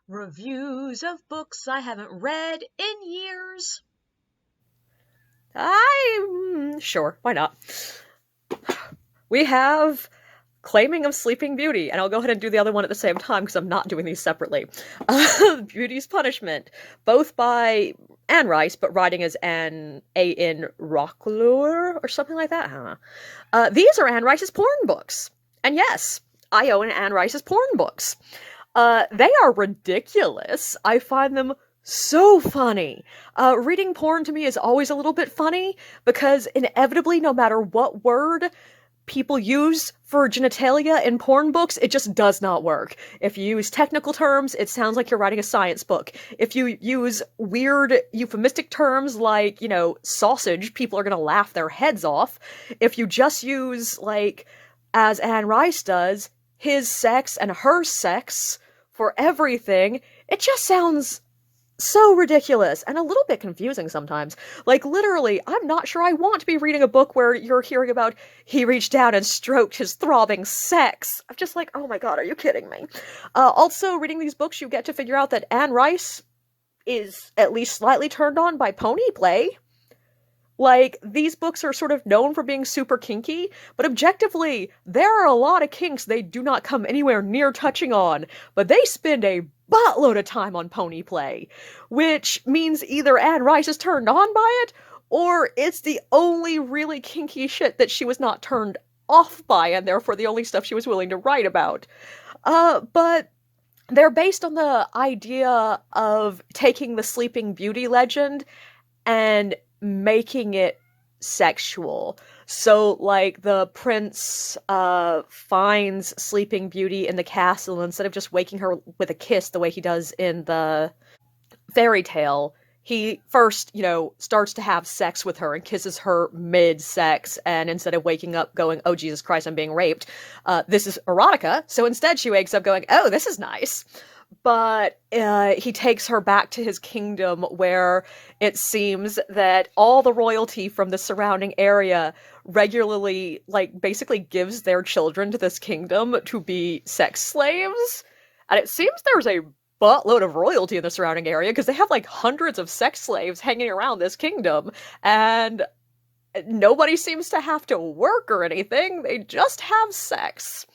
Reviews of books I haven't read in years. Sure, why not? We have Claiming of Sleeping Beauty, and I'll go ahead and do the other one at the same time because I'm not doing these separately. Beauty's Punishment, both by Anne Rice, but writing as Anne A.N. Roquelaure or something like that. I don't know. These are Anne Rice's porn books. And yes, I own Anne Rice's porn books. They are ridiculous. I find them so funny. Reading porn to me is always a little bit funny because inevitably, no matter what word people use for genitalia in porn books, it just does not work. If you use technical terms, it sounds like you're writing a science book. If you use weird euphemistic terms like, sausage, people are gonna laugh their heads off. If you just use, like, as Anne Rice does, his sex and her sex for everything, it just sounds so ridiculous and a little bit confusing sometimes. Like, literally, I'm not sure I want to be reading a book where you're hearing about he reached down and stroked his throbbing sex. I'm just like, oh my god, are you kidding me? Also, reading these books, you get to figure out that Anne Rice is at least slightly turned on by pony play. Like, these books are sort of known for being super kinky, but objectively, there are a lot of kinks they do not come anywhere near touching on, but they spend a buttload of time on pony play, which means either Anne Rice is turned on by it, or it's the only really kinky shit that she was not turned off by, and therefore the only stuff she was willing to write about. But they're based on the idea of taking the Sleeping Beauty legend and making it sexual. So, like, the prince finds Sleeping Beauty in the castle, and instead of just waking her with a kiss the way he does in the fairy tale, he first, starts to have sex with her and kisses her mid-sex, and instead of waking up going, oh, Jesus Christ, I'm being raped, this is erotica, so instead she wakes up going, oh, this is nice. But he takes her back to his kingdom where it seems that all the royalty from the surrounding area regularly, like, basically gives their children to this kingdom to be sex slaves. And it seems there's a buttload of royalty in the surrounding area because they have, like, hundreds of sex slaves hanging around this kingdom. And nobody seems to have to work or anything. They just have sex.